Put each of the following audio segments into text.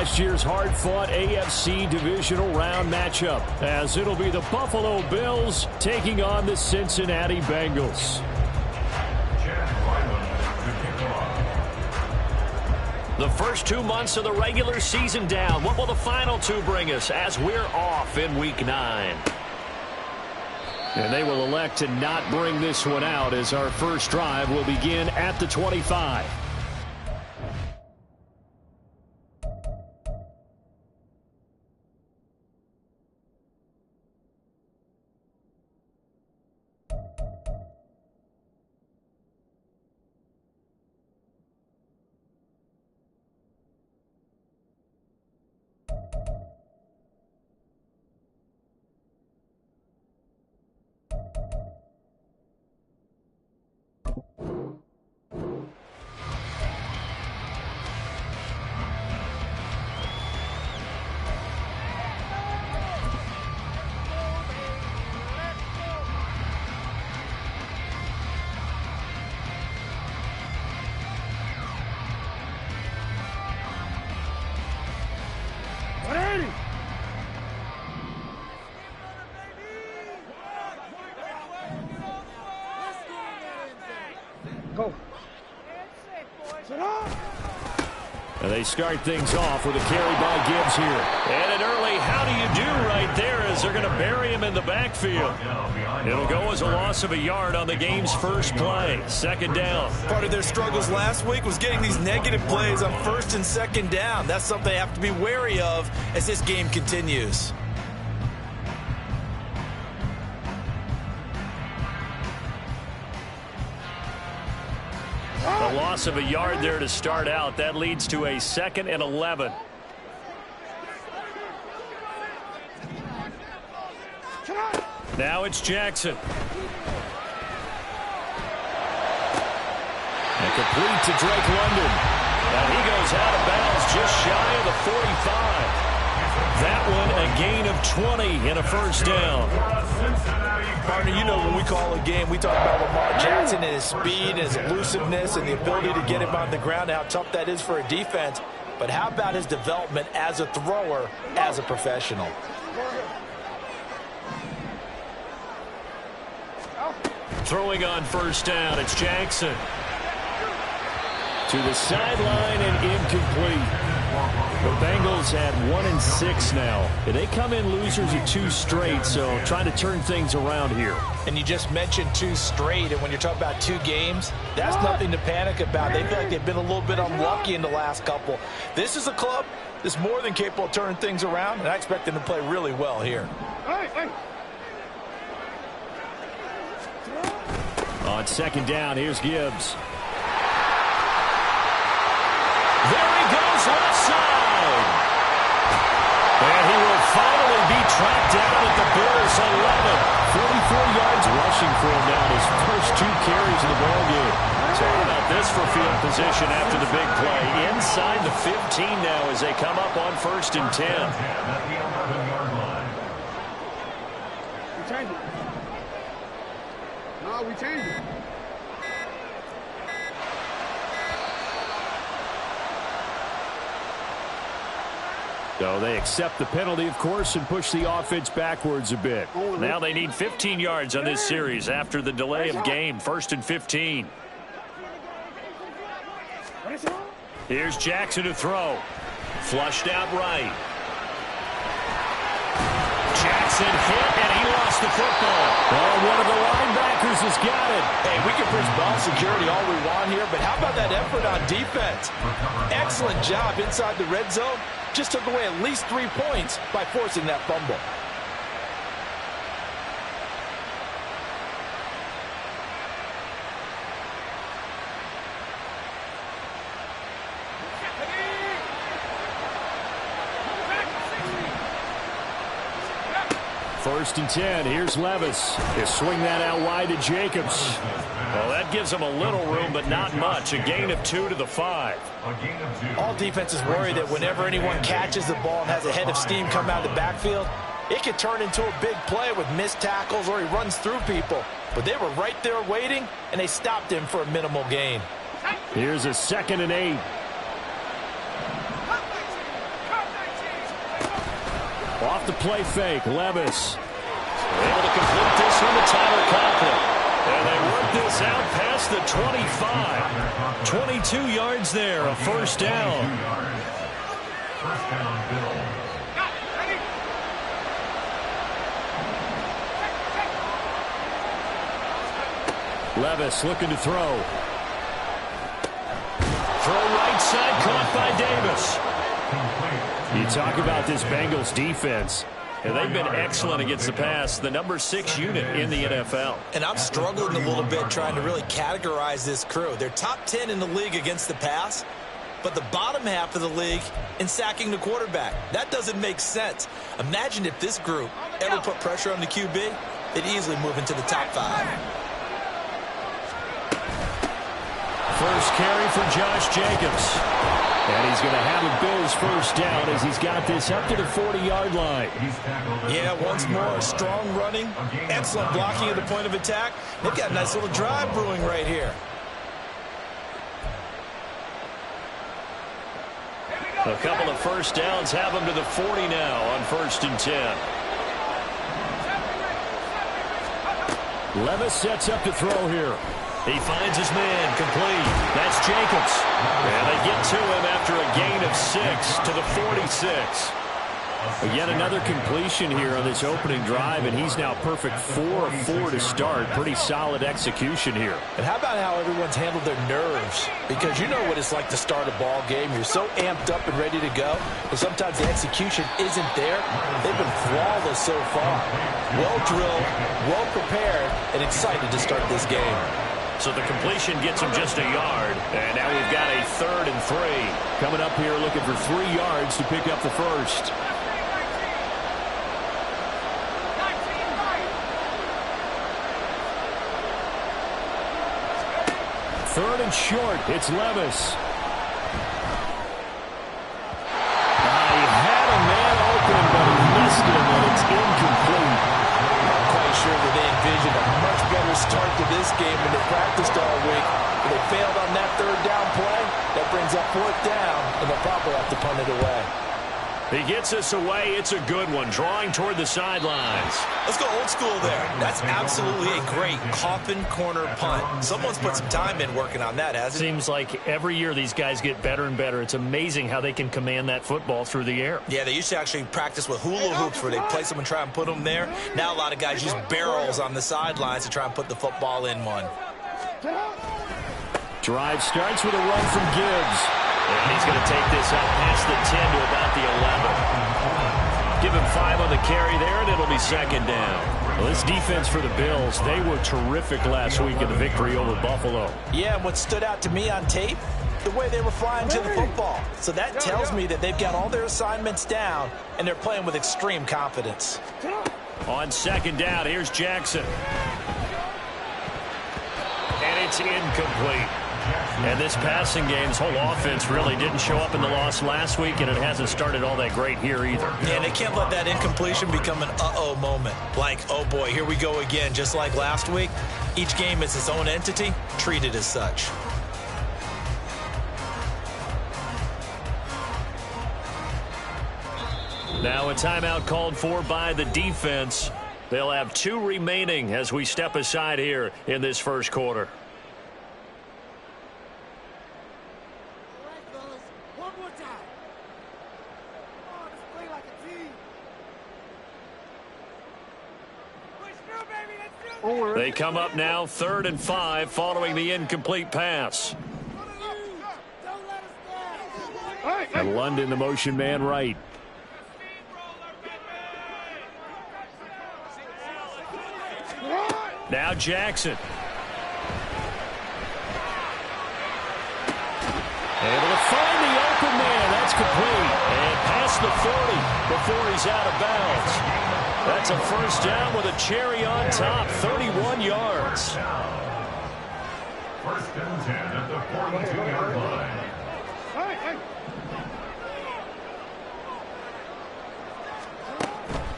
last year's hard-fought AFC divisional round matchup, as it'll be the Buffalo Bills taking on the Cincinnati Bengals. The first 2 months of the regular season down. What will the final two bring us as we're off in Week 9? And they will elect to not bring this one out as our first drive will begin at the 25. Go. And they start things off with a carry by Gibbs here. And an early how do you do right there as they're going to bury him in the backfield. It'll go as a loss of a yard on the game's first play. Second down. Part of their struggles last week was getting these negative plays on first and second down. That's something they have to be wary of as this game continues. A loss of a yard there to start out. That leads to a 2nd and 11. Now it's Jackson. And complete to Drake London. And he goes out of bounds just shy of the 45. That one a gain of 20 and a first down. Partner, you know when we call a game, we talk about Lamar Jackson and his speed and his elusiveness and the ability to get him on the ground, how tough that is for a defense. But how about his development as a thrower, as a professional? Throwing on first down, it's Jackson. To the sideline and incomplete. The Bengals had 1-6 now. And they come in losers of 2 straight, so trying to turn things around here. And you just mentioned 2 straight, and when you're talking about 2 games, that's nothing to panic about. They feel like they've been a little bit unlucky in the last couple. This is a club that's more than capable of turning things around, and I expect them to play really well here. On second down, here's Gibbs. There he goes, left side. And he will finally be tracked down at the Bills 11. 44 yards rushing for him now in his first 2 carries of the ballgame. So how about this for field position after the big play? Inside the 15 now as they come up on 1st and 10. We changed it. No, we changed it. So they accept the penalty, of course, and push the offense backwards a bit. Now they need 15 yards on this series after the delay of game. 1st and 15. Here's Jackson to throw. Flushed out right. Jackson hit, and he lost the football. Well, one of the linebackers has got it. Hey, we can push ball security all we want here, but how about that effort on defense? Excellent job inside the red zone. Just took away at least 3 points by forcing that fumble. First and 10. Here's Levis. He'll swing that out wide to Jacobs. Well, that gives them a little room, but not much. A gain of 2 to the 5. All defenses worry that whenever anyone catches the ball and has a head of steam come out of the backfield, it could turn into a big play with missed tackles or he runs through people. But they were right there waiting, and they stopped him for a minimal gain. Here's a 2nd and 8. Off the play fake, Levis. Able to complete this one to Tyler Conklin. And they work this out past the 25. 22 yards there, a first down. First down, Bill. Levis looking to throw. Throw right side, caught by Davis. You talk about this Bengals defense, and they've been excellent against the pass, the number 6 unit in the NFL. And I'm struggling a little bit trying to really categorize this crew. They're top 10 in the league against the pass, but the bottom half of the league in sacking the quarterback. That doesn't make sense. Imagine if this group ever put pressure on the QB, they'd easily move into the top 5. First carry for Josh Jacobs. And he's going to have a Bills first down as he's got this up to the 40-yard line. Yeah, once more, strong running, excellent blocking at the point of attack. They've got a nice little drive brewing right here. A couple of first downs have them to the 40 now on 1st and 10. Levis sets up to throw here. He finds his man, complete. That's Jacobs. And they get to him after a gain of 6 to the 46. Yet another completion here on this opening drive, and he's now perfect 4 of 4 to start. Pretty solid execution here. And how about how everyone's handled their nerves? Because you know what it's like to start a ball game. You're so amped up and ready to go, but sometimes the execution isn't there. They've been flawless so far. Well drilled, well prepared, and excited to start this game. So the completion gets him just a yard. And now we've got a 3rd and 3. Coming up here looking for 3 yards to pick up the first. Third and short. It's Levis. He had a man open, but he missed him, and it's incomplete. I'm quite sure that they envisioned a much better start to this game when they practiced all week. But they failed on that 3rd down play. That brings up 4th down, and they'll probably have to punt it away. He gets us away. It's a good one, drawing toward the sidelines. Let's go old school there. That's absolutely a great coffin corner punt. Someone's put some time in working on that, hasn't it? Seems like every year these guys get better and better. It's amazing how they can command that football through the air. Yeah, they used to actually practice with hula hoops where they place them and try and put them there. Now a lot of guys use barrels on the sidelines to try and put the football in one. Drive starts with a run from Gibbs. And he's going to take this out past the 10 to about the 11. Give him 5 on the carry there, and it'll be 2nd down. Well, this defense for the Bills, they were terrific last week in the victory over Buffalo. Yeah, and what stood out to me on tape, the way they were flying to the football. So that tells me that they've got all their assignments down, and they're playing with extreme confidence. On 2nd down, here's Jackson. And it's incomplete. And this passing game's whole offense really didn't show up in the loss last week, and it hasn't started all that great here either. Yeah, and they can't let that incompletion become an uh-oh moment. Like, oh boy, here we go again, just like last week. Each game is its own entity, treated as such. Now a timeout called for by the defense. They'll have 2 remaining as we step aside here in this first quarter. They come up now 3rd and 5 following the incomplete pass. And London, the motion man right. Now Jackson. Able to find the open man. That's complete. And past the 40 before he's out of bounds. That's a first down with a cherry on top, 31 yards. 1st and 10 at the 42-yard line.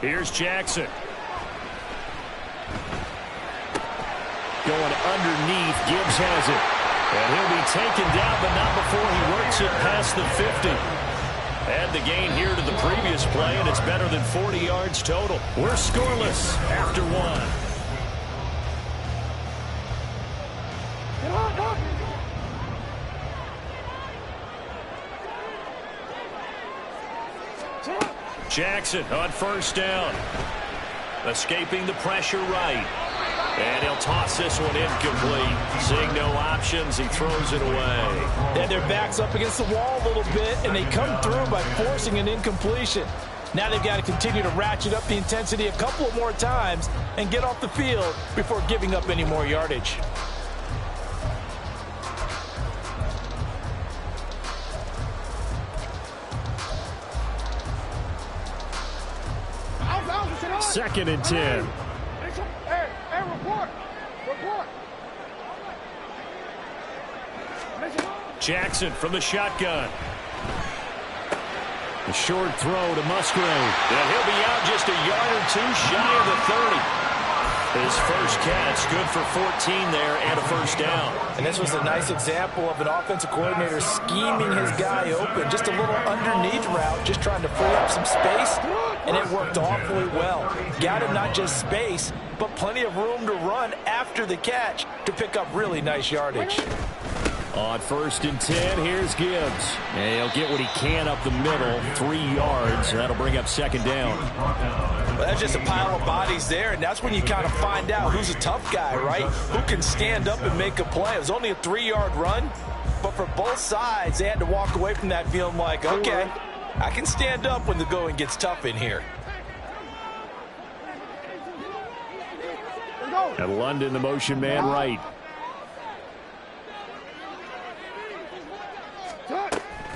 Here's Jackson. Going underneath, Gibbs has it. And he'll be taken down, but not before he works it past the 50. Add the gain here to the previous play, and it's better than 40 yards total. We're scoreless after one. Jackson on first down. Escaping the pressure right. And he'll toss this one incomplete. Seeing no options, he throws it away. And their back's up against the wall a little bit, and they come through by forcing an incompletion. Now they've got to continue to ratchet up the intensity a couple of more times and get off the field before giving up any more yardage. Second and 10. Jackson from the shotgun. A short throw to Musgrave. And he'll be out just a yard or two shy of the 30. His first catch, good for 14 there and a first down. And this was a nice example of an offensive coordinator scheming his guy open. Just a little underneath route, just trying to free up some space, and it worked awfully well. Got him not just space, but plenty of room to run after the catch to pick up really nice yardage. On first and 10, here's Gibbs. And he'll get what he can up the middle, 3 yards. That'll bring up second down. Well, that's just a pile of bodies there, and that's when you kind of find out who's a tough guy, right? Who can stand up and make a play. It was only a 3-yard run, but for both sides, they had to walk away from that feeling like, okay, I can stand up when the going gets tough in here. And London, the motion man right.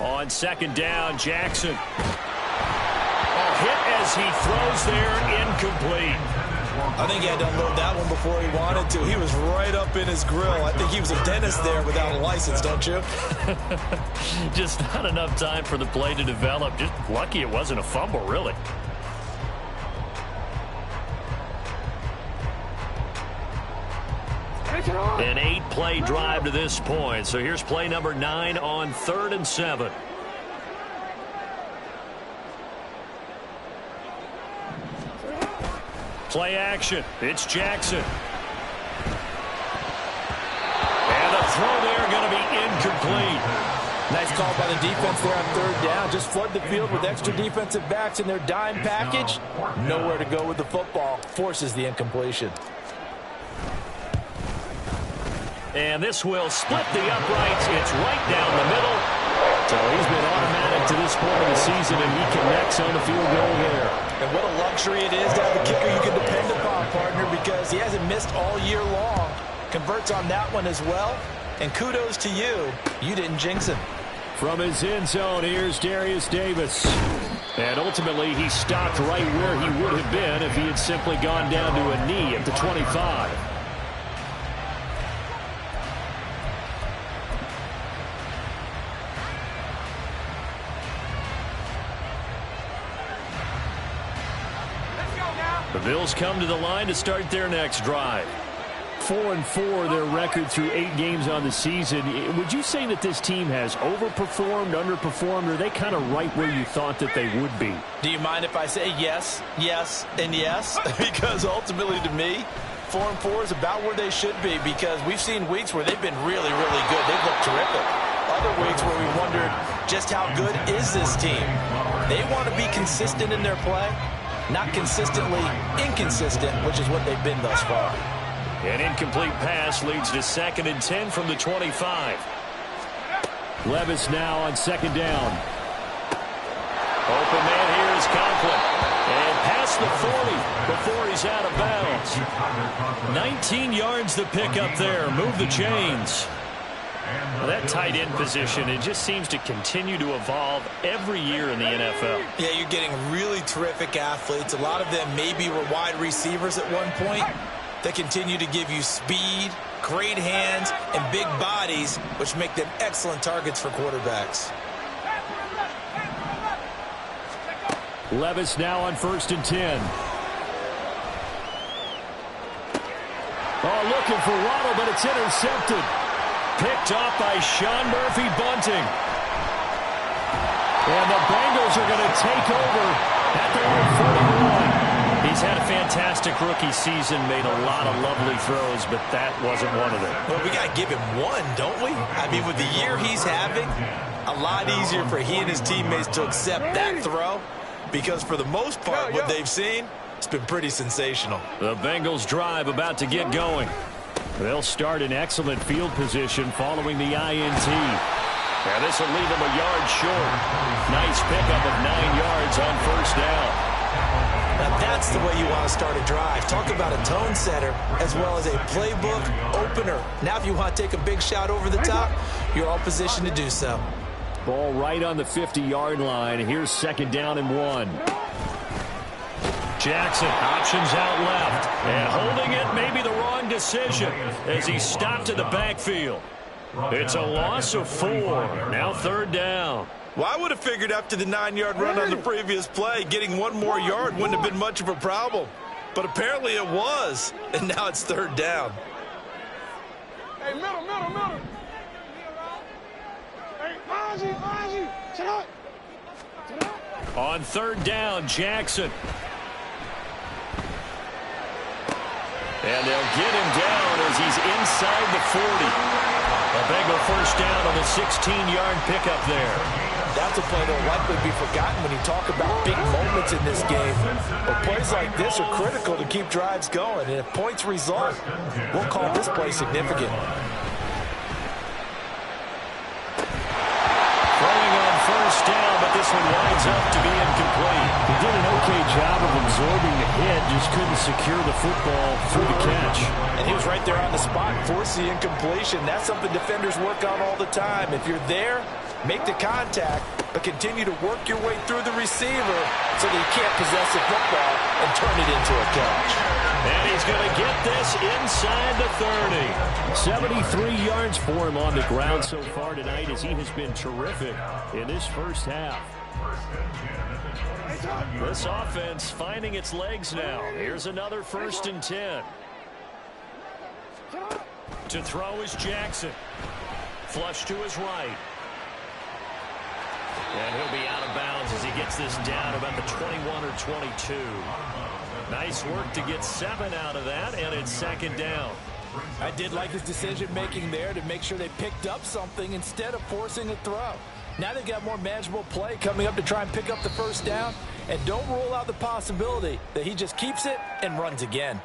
On second down, Jackson. Hit as he throws there, incomplete. I think he had to unload that one before he wanted to. He was right up in his grill. I think he was a dentist there without a license, don't you? Just not enough time for the play to develop. Just lucky it wasn't a fumble, really. An 8-play drive to this point. So here's play number 9 on 3rd and 7. Play action. It's Jackson. And the throw there going to be incomplete. Nice call by the defense there on 3rd down. Just flood the field with extra defensive backs in their dime package. Nowhere to go with the football. Forces the incompletion. And this will split the uprights. It's right down the middle. So he's been automatic to this point of the season, and he connects on the field goal there. And what a luxury it is to have a kicker you can depend upon, partner, because he hasn't missed all year long. Converts on that one as well. And kudos to you. You didn't jinx him. From his end zone, here's Darius Davis. And ultimately, he stopped right where he would have been if he had simply gone down to a knee at the 25. The Bills come to the line to start their next drive. 4-4 their record through 8 games on the season. Would you say that this team has overperformed, underperformed, or are they kind of right where you thought that they would be? Do you mind if I say yes, yes, and yes? Because ultimately to me, 4-4 is about where they should be, because we've seen weeks where they've been really, really good. They've looked terrific. Other weeks where we wondered just how good is this team. They want to be consistent in their play. Not consistently inconsistent, which is what they've been thus far. An incomplete pass leads to 2nd and 10 from the 25. Levis now on 2nd down. Open man here is Conklin. And past the 40 before he's out of bounds. 19 yards to pick up there. Move the chains. Well, that tight end position, it just seems to continue to evolve every year in the NFL. Yeah, you're getting really terrific athletes. A lot of them maybe were wide receivers at one point. They continue to give you speed, great hands, and big bodies, which make them excellent targets for quarterbacks. Levis now on 1st and 10. Oh, looking for Waddle, but it's intercepted. Picked off by Sean Murphy-Bunting. And the Bengals are going to take over at their own 41. He's had a fantastic rookie season, made a lot of lovely throws, but that wasn't one of them. Well, we got to give him one, don't we? I mean, with the year he's having, a lot easier for he and his teammates to accept that throw, because for the most part, what they've seen, it's been pretty sensational. The Bengals drive about to get going. They'll start in excellent field position following the INT. Now this will leave them a yard short. Nice pickup of 9 yards on first down. Now that's the way you want to start a drive. Talk about a tone setter as well as a playbook opener. Now if you want to take a big shot over the top, you're all positioned to do so. Ball right on the 50-yard line. Here's 2nd down and 1. Jackson options out left. And holding it may be the wrong decision as he stopped in the backfield. It's a loss of 4. Now 3rd down. Well, I would have figured after the 9-yard run on the previous play, getting 1 more yard wouldn't have been much of a problem. But apparently it was. And now it's 3rd down. Hey, middle. Hey, Ozzy, shut up. On 3rd down, Jackson. And they'll get him down as he's inside the 40. A Bengal first down on the 16-yard pickup there. That's a play that will likely be forgotten when you talk about big moments in this game. But plays like this are critical to keep drives going. And if points result, we'll call this play significant. Throwing on first down, but this one winds up to be incomplete. He did an okay job of absorbing the hit, just couldn't secure the football through the catch. And he was right there on the spot, force the incompletion. That's something defenders work on all the time. If you're there, make the contact, but continue to work your way through the receiver so that you can't possess the football and turn it into a catch. And he's going to get this inside the 30. 73 yards for him on the ground so far tonight as he has been terrific in this first half. This offense finding its legs now. Here's another 1st and 10. To throw is Jackson. Flush to his right. And he'll be out of bounds as he gets this down about the 21 or 22. Nice work to get 7 out of that, and it's 2nd down. I did like his decision-making there to make sure they picked up something instead of forcing a throw. Now they've got more manageable play coming up to try and pick up the first down, and don't rule out the possibility that he just keeps it and runs again.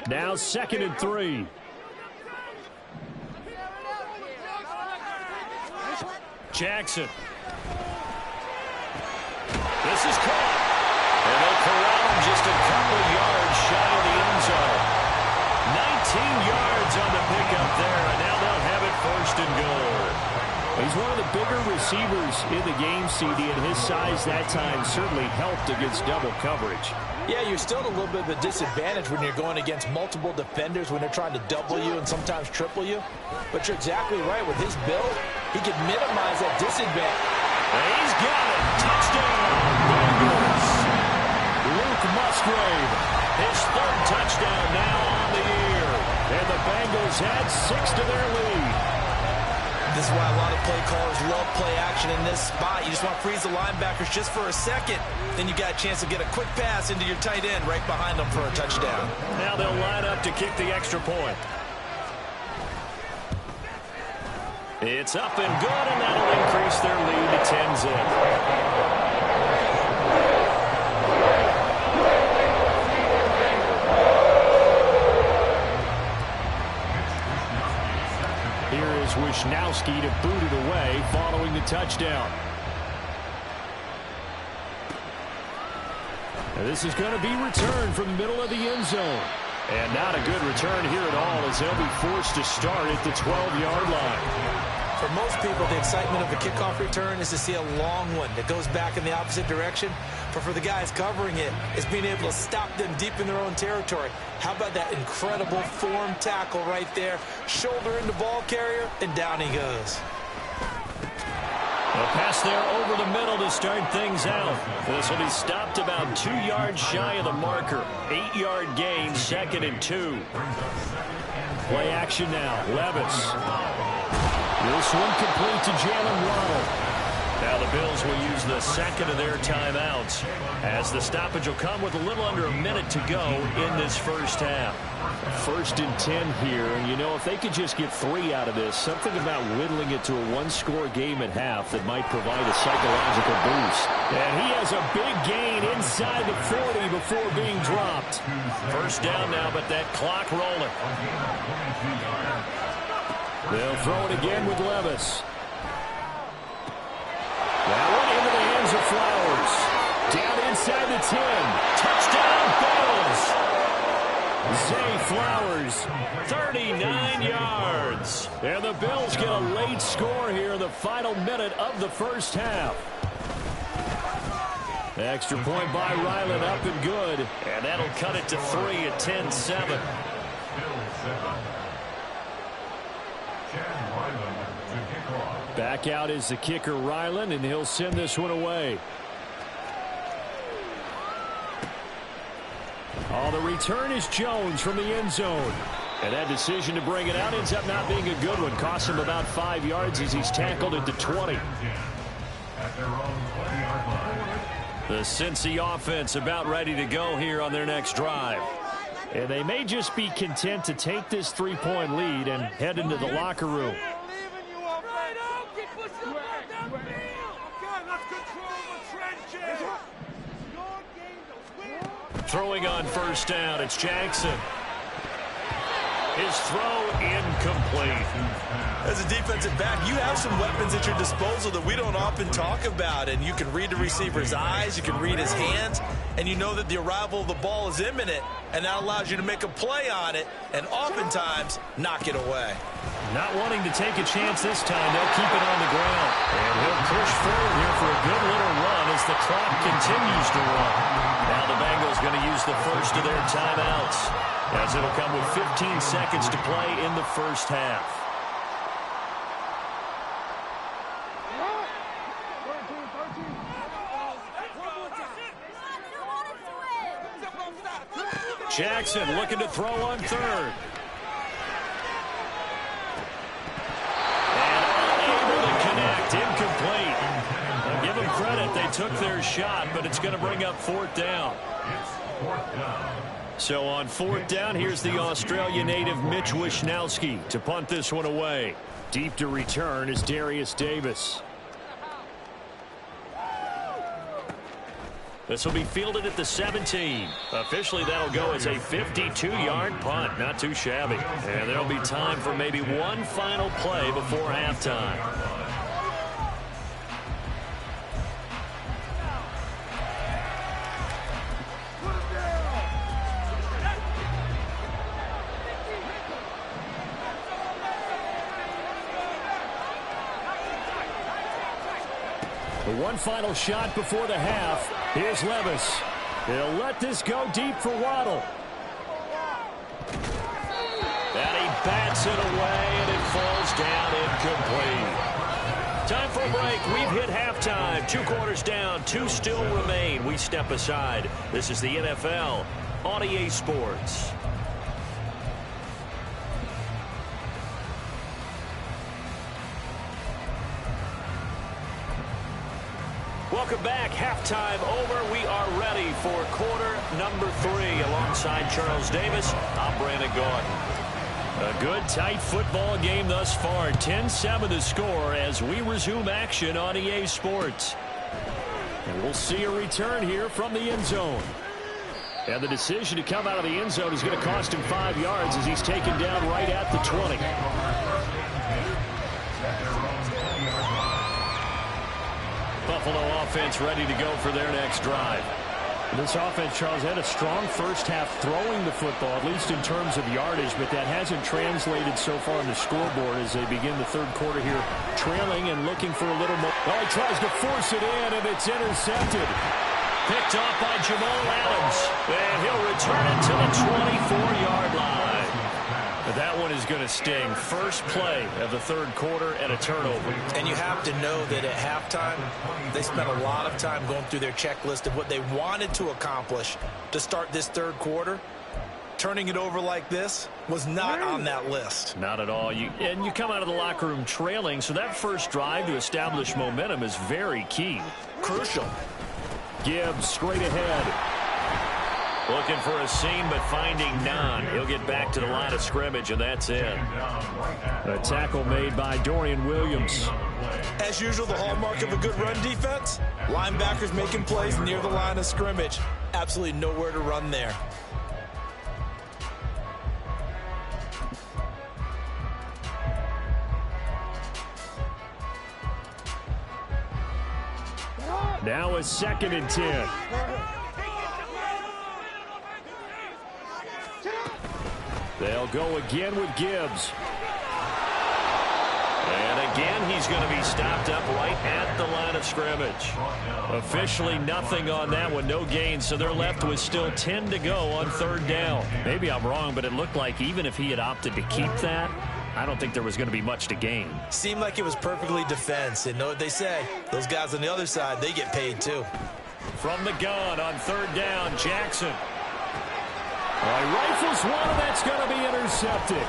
Now 2nd and 3. Jackson. This is caught. And they'll corral him just a couple yards shy of the end zone. 19 yards on the pickup there, and now they'll have it 1st and goal. He's one of the bigger receivers in the game, CD, and his size that time certainly helped against double coverage. Yeah, you're still at a little bit of a disadvantage when you're going against multiple defenders when they're trying to double you and sometimes triple you. But you're exactly right. With his build, he can minimize that disadvantage. And he's got it. Touchdown, Bengals. Luke Musgrave, his 3rd touchdown now on the year. And the Bengals add 6 to their lead. This is why a lot of play callers love play action in this spot. You just want to freeze the linebackers just for a second. Then you got a chance to get a quick pass into your tight end right behind them for a touchdown. Now they'll line up to kick the extra point. It's up and good, and that'll increase their lead to 10-zip. Here is Wisnowski to boot it away following the touchdown. Now this is going to be returned from the middle of the end zone. And not a good return here at all as they'll be forced to start at the 12-yard line. For most people, the excitement of a kickoff return is to see a long one that goes back in the opposite direction. But for the guys covering it, it's being able to stop them deep in their own territory. How about that incredible form tackle right there? Shoulder in the ball carrier, and down he goes. A pass there over the middle to start things out. This will be stopped about 2 yards shy of the marker. 8-yard gain, 2nd and 2. Play action now. Levis. This one complete to Jalen Waddle. Now the Bills will use the second of their timeouts as the stoppage will come with a little under a minute to go in this first half. 1st and 10 here, and you know, if they could just get 3 out of this, something about whittling it to a 1-score game at half that might provide a psychological boost. And he has a big gain inside the 40 before being dropped. 1st down now, but that clock rolling. They'll throw it again with Levis. That one into the hands of Flowers. Down inside the 10. Touchdown, Bills. Zay Flowers, 39 yards. And the Bills get a late score here in the final minute of the first half. Extra point by Ryland up and good. And that'll cut it to 3 at 10-7. Back out is the kicker, Ryland, and he'll send this one away. Oh, the return is Jones from the end zone. And that decision to bring it out ends up not being a good one. Costs him about 5 yards as he's tackled at the 20. The Cincy offense about ready to go here on their next drive. And they may just be content to take this 3-point lead and head into the locker room. Throwing on 1st down, it's Jackson. His throw incomplete. As a defensive back, you have some weapons at your disposal that we don't often talk about. And you can read the receiver's eyes, you can read his hands, and you know that the arrival of the ball is imminent, and that allows you to make a play on it and oftentimes knock it away. Not wanting to take a chance this time, they'll keep it on the ground. And he'll push forward here for a good little run as the clock continues to run. Now the Bengals going to use the first of their timeouts, as it'll come with 15 seconds to play in the first half. Jackson looking to throw on 3rd. And unable to connect. Incomplete. I'll give them credit. They took their shot, but it's going to bring up 4th down. So on 4th down, here's the Australia native Mitch Wishnowsky to punt this one away. Deep to return is Darius Davis. This will be fielded at the 17. Officially, that'll go as a 52-yard punt. Not too shabby. And there'll be time for maybe one final play before halftime. The one final shot before the half. Here's Levis. They'll let this go deep for Waddle. And he bats it away, and it falls down incomplete. Time for a break. We've hit halftime. 2 quarters down. 2 still remain. We step aside. This is the NFL on EA Sports. Welcome back. Halftime over. We are ready for quarter number 3. Alongside Charles Davis, I'm Brandon Gordon. A good, tight football game thus far. 10-7 the score as we resume action on EA Sports. And we'll see a return here from the end zone. And the decision to come out of the end zone is going to cost him 5 yards as he's taken down right at the 20. Buffalo offense ready to go for their next drive. This offense, Charles, had a strong first half throwing the football, at least in terms of yardage, but that hasn't translated so far on the scoreboard as they begin the third quarter here, trailing and looking for a little more. Well, he tries to force it in, and it's intercepted. Picked off by Jamal Adams, and he'll return it to the 24-yard line. But that one is going to sting. First play of the third quarter and a turnover. And you have to know that at halftime, they spent a lot of time going through their checklist of what they wanted to accomplish to start this third quarter. Turning it over like this was not on that list. Not at all. You come out of the locker room trailing, so that first drive to establish momentum is very key. Crucial. Gibbs straight ahead. Looking for a seam, but finding none. He'll get back to the line of scrimmage, and that's it. A tackle made by Dorian Williams. As usual, the hallmark of a good run defense, linebackers making plays near the line of scrimmage. Absolutely nowhere to run there. Now a 2nd and 10. They'll go again with Gibbs. And again, he's going to be stopped up right at the line of scrimmage. Officially nothing on that one, no gain, so they're left with still 10 to go on 3rd down. Maybe I'm wrong, but it looked like even if he had opted to keep that, I don't think there was going to be much to gain. Seemed like it was perfectly defense. And know what they say, those guys on the other side, they get paid too. From the gun on 3rd down, Jackson. Rifles one, and that's going to be intercepted.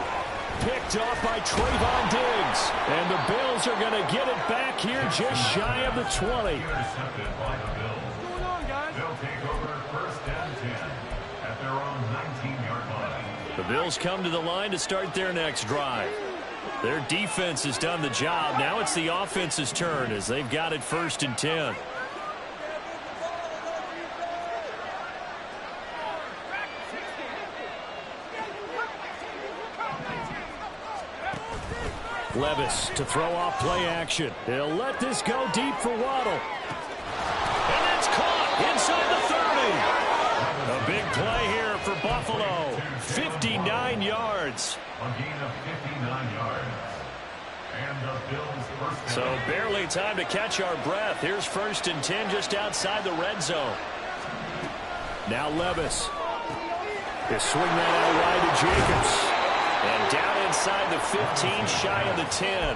Picked off by Trayvon Diggs. And the Bills are going to get it back here just shy of the 20. Intercepted by the Bills. What's going on, guys? They'll take over 1st and 10 at their own 19-yard line. The Bills come to the line to start their next drive. Their defense has done the job. Now it's the offense's turn as they've got it 1st and 10. Levis to throw off play action. He'll let this go deep for Waddle. And it's caught inside the 30. A big play here for Buffalo. 59 yards. A gain of 59 yards. And the Bills' first So down. barely time to catch our breath. Here's 1st and 10 just outside the red zone. Now Levis. They swing that out wide to Jacobs. And down inside the 15, shy of the 10.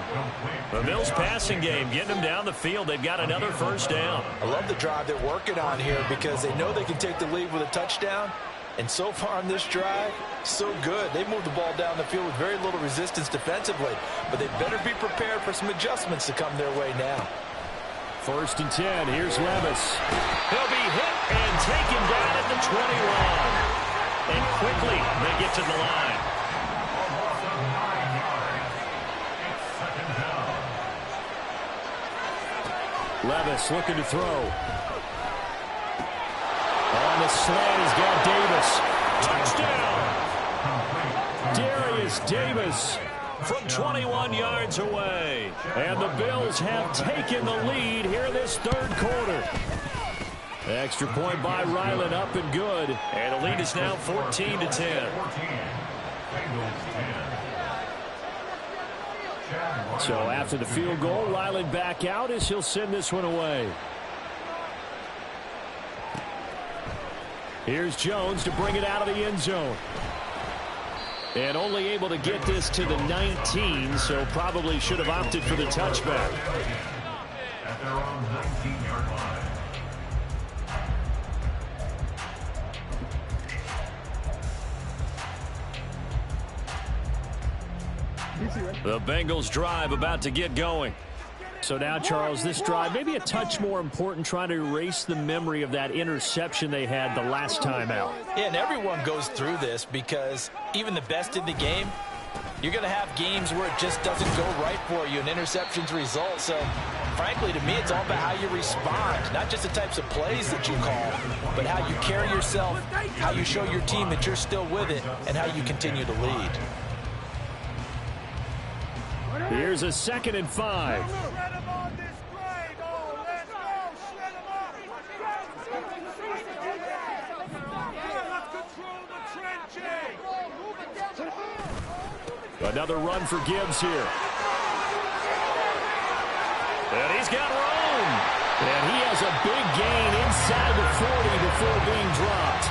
The Bills passing game, getting them down the field. They've got another 1st down. I love the drive they're working on here because they know they can take the lead with a touchdown. And so far on this drive, so good. They moved the ball down the field with very little resistance defensively. But they better be prepared for some adjustments to come their way now. 1st and 10. Here's Levis. He'll be hit and taken down at the 21. And quickly they get to the line. Levis looking to throw. On the slant, he's got Davis. Touchdown! Darius Davis from 21 yards away. And the Bills have taken the lead here in this 3rd quarter. Extra point by Ryland, up and good. And the lead is now 14 to 10. So after the field goal, Ryland back out as he'll send this one away. Here's Jones to bring it out of the end zone. And only able to get this to the 19, so probably should have opted for the touchback. At their own 19-yard line. The Bengals drive about to get going. So now, Charles, this drive maybe a touch more important, trying to erase the memory of that interception they had the last time out. Yeah, and everyone goes through this because even the best in the game, you're going to have games where it just doesn't go right for you and interceptions result. So, frankly, to me, it's all about how you respond, not just the types of plays that you call, but how you carry yourself, how you show your team that you're still with it, and how you continue to lead. Here's a 2nd and 5. Another run for Gibbs here. And he's got room. And he has a big gain inside the 40 before being dropped.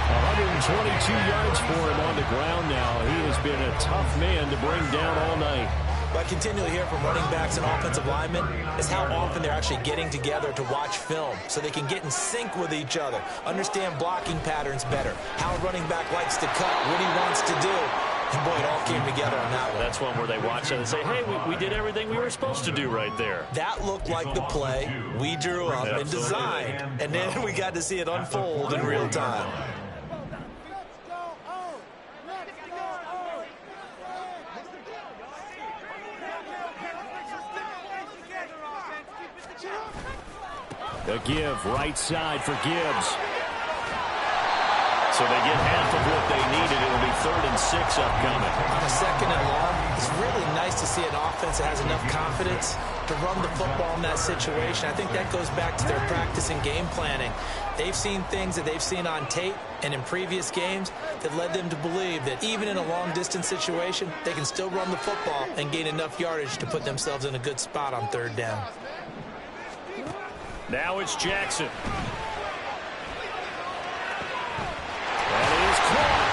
122 yards for him on the ground now. He has been a tough man to bring down all night. What I continually hear from running backs and offensive linemen is how often they're actually getting together to watch film so they can get in sync with each other, understand blocking patterns better, how a running back likes to cut, what he wants to do. And, boy, it all came together on that one. That's one where they watch it and say, hey, we did everything we were supposed to do right there. That looked like the play we drew up and designed, and then we got to see it unfold in real time. A give, right side for Gibbs. So they get half of what they needed. It'll be 3rd and 6 upcoming. On a 2nd and long, it's really nice to see an offense that has enough confidence to run the football in that situation. I think that goes back to their practice and game planning. They've seen things that they've seen on tape and in previous games that led them to believe that even in a long-distance situation, they can still run the football and gain enough yardage to put themselves in a good spot on 3rd down. Now it's Jackson. That is caught.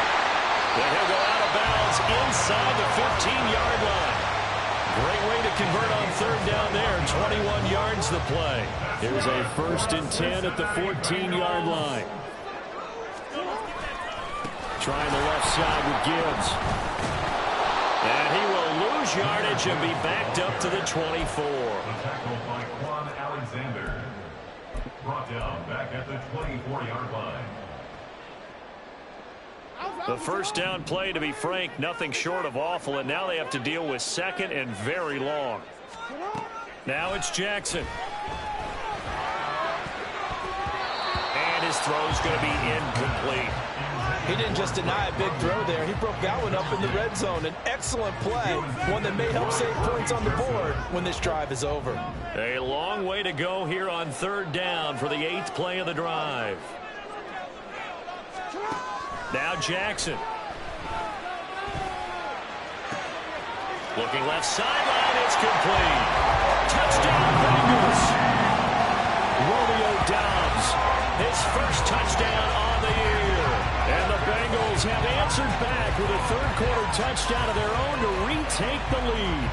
And he'll go out of bounds inside the 15-yard line. Great way to convert on 3rd down there. 21 yards the play. Here's a 1st and 10 at the 14-yard line. Trying the left side with Gibbs. And he will lose yardage and be backed up to the 24. The tackle by Quan Alexander. Brought down back at the 24-yard line. The first down play, to be frank, nothing short of awful, and now they have to deal with 2nd and very long. Now it's Jackson. And his throw's going to be incomplete. He didn't just deny a big throw there. He broke that one up in the red zone. An excellent play, one that may help save points on the board when this drive is over. A long way to go here on 3rd down for the 8th play of the drive. Now Jackson. Looking left sideline, it's complete. Touchdown Bengals. Romeo Doubs, his first touchdown on the year. And the Bengals have answered back with a 3rd quarter touchdown of their own to retake the lead.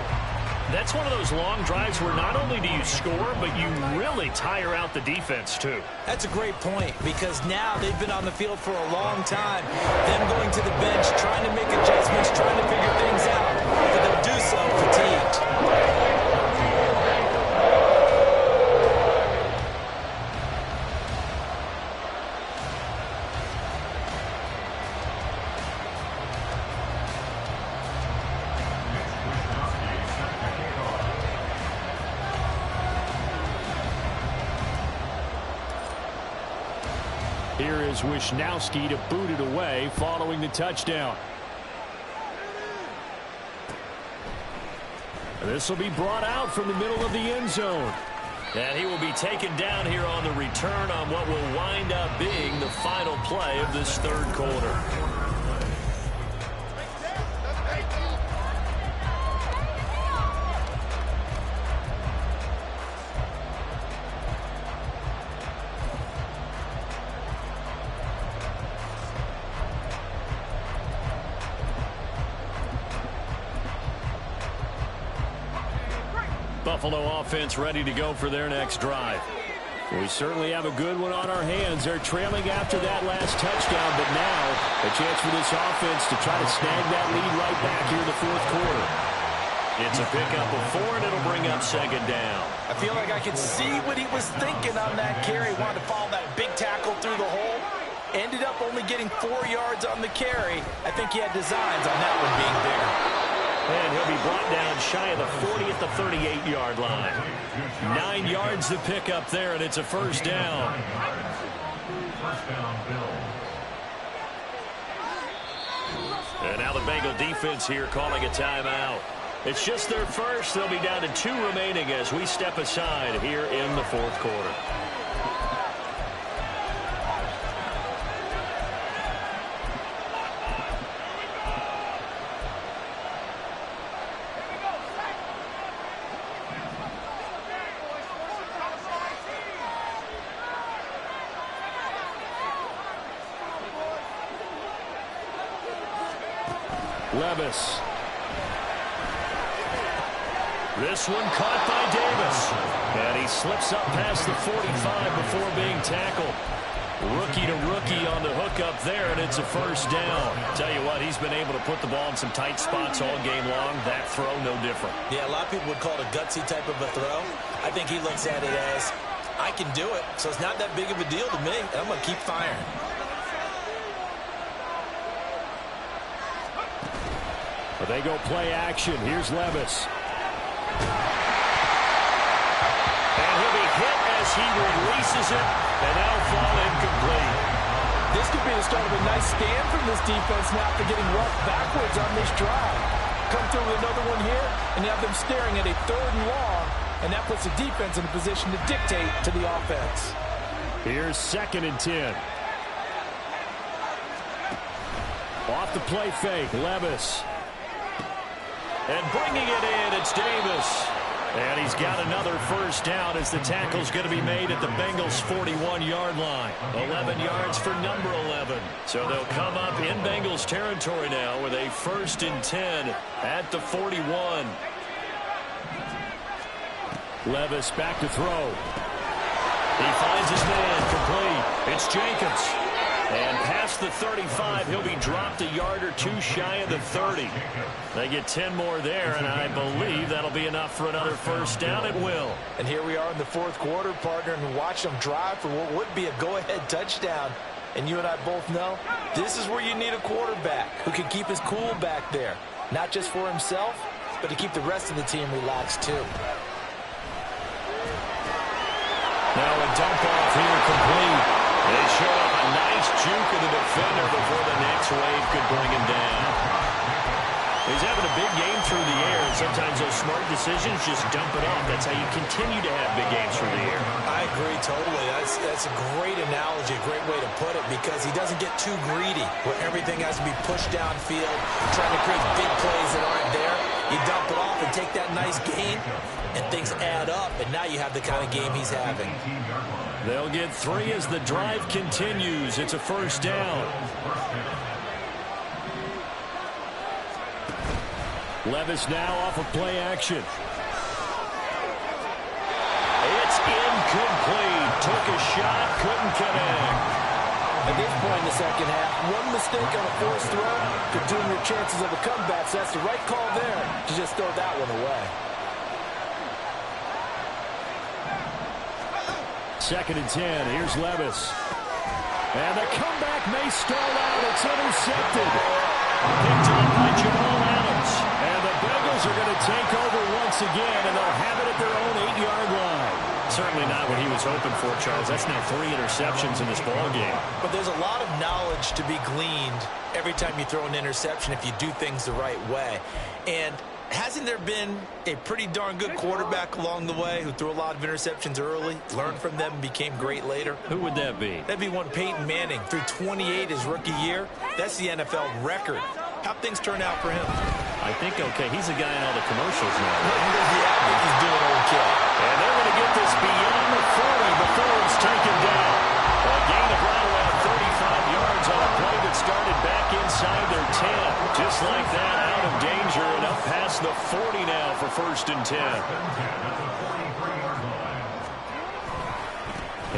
That's one of those long drives where not only do you score, but you really tire out the defense, too. That's a great point, because now they've been on the field for a long time. Them going to the bench, trying to make adjustments, trying to figure things out, but they'll do so fatigued. Here is Wisnowski to boot it away following the touchdown. This will be brought out from the middle of the end zone. And he will be taken down here on the return on what will wind up being the final play of this 3rd quarter. Buffalo offense ready to go for their next drive. We certainly have a good one on our hands. They're trailing after that last touchdown, but now a chance for this offense to try to snag that lead right back here in the 4th quarter. It's a pickup of 4, and it'll bring up 2nd down. I feel like I could see what he was thinking on that carry. Wanted to follow that big tackle through the hole. Ended up only getting 4 yards on the carry. I think he had designs on that one being bigger. And he'll be brought down shy of the 40 at the 38-yard line. 9 yards to pick up there, and it's a 1st down. First down, Bill. And now the Bengal defense here calling a timeout. It's just their first. They'll be down to 2 remaining as we step aside here in the 4th quarter. Levis. This one caught by Davis. And he slips up past the 45 before being tackled. Rookie to rookie on the hook up there, and it's a first down. Tell you what, he's been able to put the ball in some tight spots all game long. That throw, no different. Yeah, a lot of people would call it a gutsy type of a throw. I think he looks at it as, I can do it, so it's not that big of a deal to me, and I'm going to keep firing. But they go play action. Here's Levis. And he'll be hit as he releases it, and that'll fall incomplete. This could be the start of a nice stand from this defense now after getting roughed backwards on this drive. Come through with another one here, and you have them staring at a 3rd and long, and that puts the defense in a position to dictate to the offense. Here's 2nd and 10. Off the play fake, Levis. And bringing it in, it's Davis. And he's got another first down as the tackle's going to be made at the Bengals' 41-yard line. 11 yards for number 11. So they'll come up in Bengals territory now with a 1st and 10 at the 41. Levis back to throw. He finds his man complete. It's Jenkins. And past the 35, he'll be dropped a yard or 2 shy of the 30. They get 10 more there, and I believe that'll be enough for another first down. It will. And here we are in the 4th quarter, partner, and watch them drive for what would be a go-ahead touchdown. And you and I both know this is where you need a quarterback who can keep his cool back there. Not just for himself, but to keep the rest of the team relaxed, too. Now a dump off here complete. They show up a nice juke of the defender before the next wave could bring him down. He's having a big game through the air, and sometimes those smart decisions just dump it off. That's how you continue to have big games through the air. I agree totally. That's a great analogy, a great way to put it, because he doesn't get too greedy where everything has to be pushed downfield, trying to create big plays that aren't there. You dump it off and take that nice gain, and things add up, and now you have the kind of game he's having. They'll get 3 as the drive continues. It's a first down. Levis now off of play action. It's incomplete. Took a shot, couldn't connect. At this point in the second half, one mistake on a forced throw could doom your chances of a comeback, so that's the right call there to just throw that one away. 2nd and 10. Here's Levis. And the comeback may stall out. It's intercepted. Picked up by Jamal Adams. And the Bengals are going to take over once again, and they'll have it at their own 8-yard line. Certainly not what he was hoping for, Charles. That's now 3 interceptions in this ball game. But there's a lot of knowledge to be gleaned every time you throw an interception if you do things the right way. And hasn't there been a pretty darn good quarterback along the way who threw a lot of interceptions early, learned from them, and became great later? Who would that be? That'd be one Peyton Manning. Threw 28 his rookie year. That's the NFL record. How'd things turn out for him? I think okay. He's a guy in all the commercials now. Yeah, I think he's doing okay. And they're going to get this beyond the 40 before it's taken down. A gain of right around 35 yards on a play that started back inside their 10. Just like that, out of danger and up past the 40 now for 1st and 10.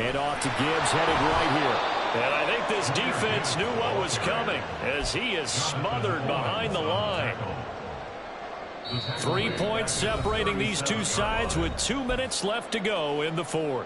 And off to Gibbs, headed right here. And I think this defense knew what was coming as he is smothered behind the line. 3 points separating these two sides with 2 minutes left to go in the 4th.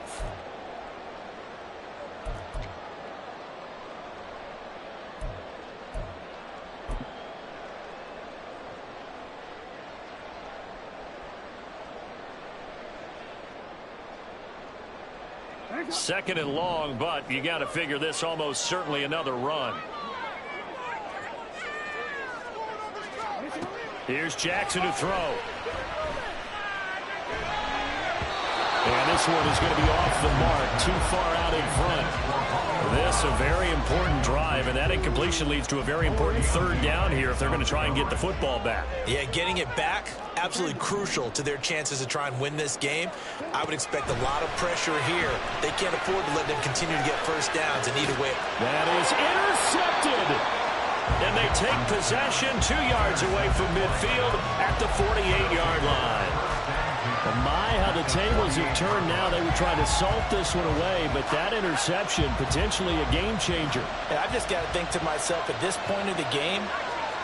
Second and long, but you got to figure this almost certainly another run. Here's Jackson to throw. And this one is going to be off the mark, too far out in front. This a very important drive, and that incompletion leads to a very important 3rd down here if they're going to try and get the football back. Yeah, getting it back, absolutely crucial to their chances to try and win this game. I would expect a lot of pressure here. They can't afford to let them continue to get first downs and eat away. That is intercepted. And they take possession 2 yards away from midfield at the 48-yard line. Well, my, how the tables have turned now. They were trying to salt this one away, but that interception, potentially a game changer. Yeah, I've just got to think to myself, at this point of the game,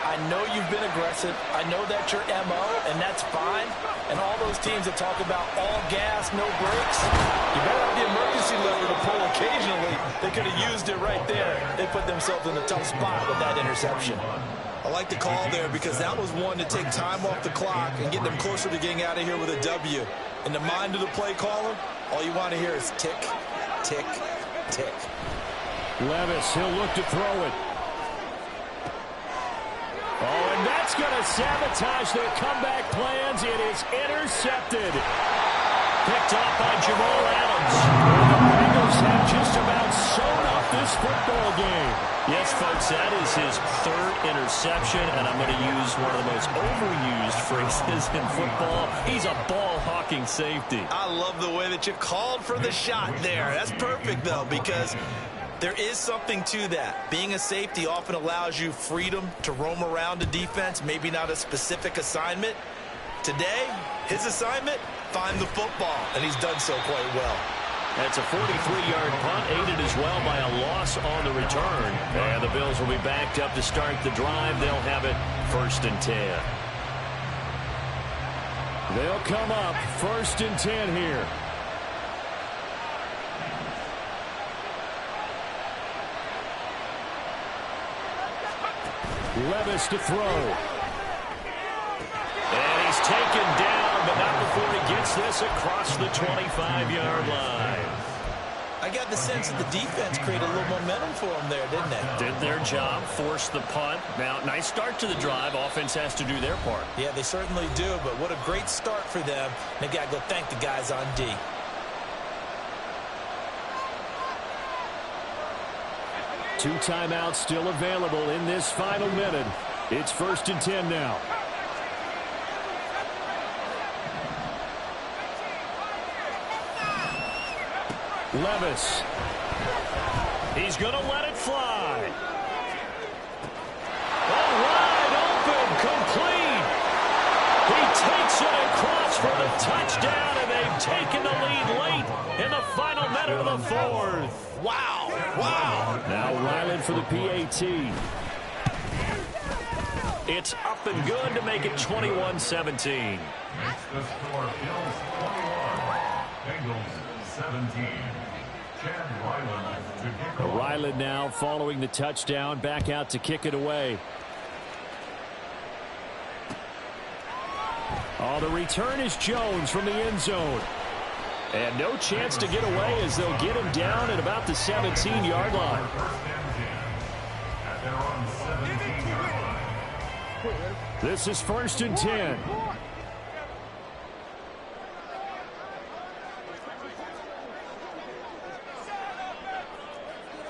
I know you've been aggressive. I know that's your MO, and that's fine. And all those teams that talk about all gas, no brakes, you better have the emergency lever to pull occasionally. They could have used it right there. They put themselves in a tough spot with that interception. I like the call there because that was one to take time off the clock and get them closer to getting out of here with a W. In the mind of the play caller, all you want to hear is tick, tick, tick. Levis, he'll look to throw it. Oh, and that's going to sabotage their comeback plans. It is intercepted. Picked off by Jamal Adams. The Bengals have just about sewn up this football game. Yes, folks, that is his 3rd interception, and I'm going to use one of the most overused phrases in football. He's a ball-hawking safety. I love the way that you called for the shot there. That's perfect, though, because there is something to that. Being a safety often allows you freedom to roam around a defense, maybe not a specific assignment. Today, his assignment, find the football, and he's done so quite well. That's a 43-yard punt, aided as well by a loss on the return. And the Bills will be backed up to start the drive. They'll have it 1st and 10. They'll come up 1st and 10 here. Levis to throw. And he's taken down, but not before he gets this across the 25-yard line. I got the sense that the defense created a little momentum for them there, didn't they? Did their job, forced the punt. Now, nice start to the drive. Offense has to do their part. Yeah, they certainly do, but what a great start for them. They got to go thank the guys on D. Two timeouts still available in this final minute. It's 1st and 10 now. Levis. He's going to let it fly. Oh, wide open, complete. He takes it across for the touchdown, and they've taken the lead late in the final minute of the 4th. Wow, wow. Now Ryland for the PAT. It's up and good to make it 21-17. Makes the score Bills 21, Bengals 17. Chad Ryland to kick off. Ryland now following the touchdown, back out to kick it away. Oh, the return is Jones from the end zone. And no chance to get away as they'll get him down at about the 17-yard line. At their own 17-yard line. This is 1st and 10.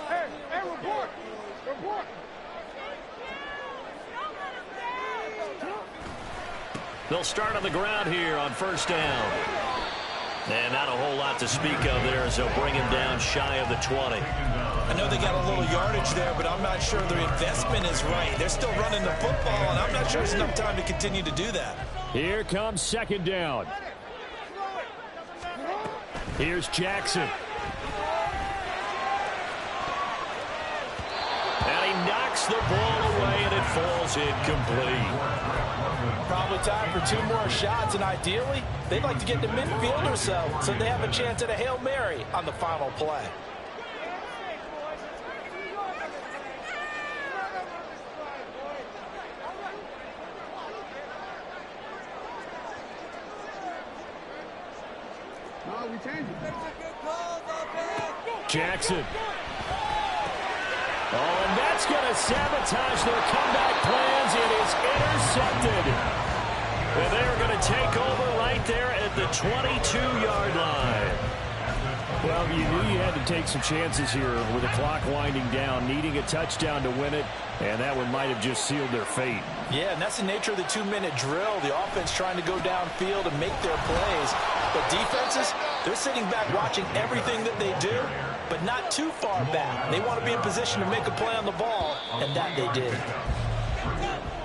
Hey, report. Report. They'll start on the ground here on 1st down. And not a whole lot to speak of there as they'll bring him down shy of the 20. I know they got a little yardage there, but I'm not sure their investment is right. They're still running the football, and I'm not sure there's enough time to continue to do that. Here comes 2nd down. Here's Jackson. And he knocks the ball away, and it falls incomplete. Probably time for 2 more shots, and ideally, they'd like to get to midfield or so they have a chance at a Hail Mary on the final play. No, we changed it. Jackson. Oh, and that's going to sabotage their comeback plans. It is intercepted. And they're going to take over right there at the 22-yard line. Well, you knew you had to take some chances here with the clock winding down, needing a touchdown to win it, and that one might have just sealed their fate. Yeah, and that's the nature of the 2-minute drill. The offense trying to go downfield and make their plays. But defenses, they're sitting back watching everything that they do, but not too far back. They want to be in position to make a play on the ball, and that they did.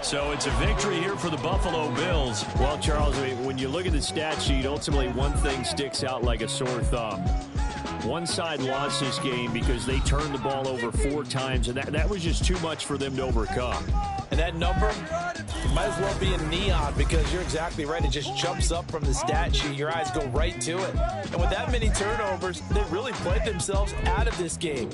So it's a victory here for the Buffalo Bills. Well, Charles, I mean, when you look at the stat sheet, ultimately one thing sticks out like a sore thumb. One side lost this game because they turned the ball over 4 times, and that was just too much for them to overcome. And that number might as well be in neon, because you're exactly right. It just jumps up from the stat sheet. Your eyes go right to it. And with that many turnovers, they really played themselves out of this game.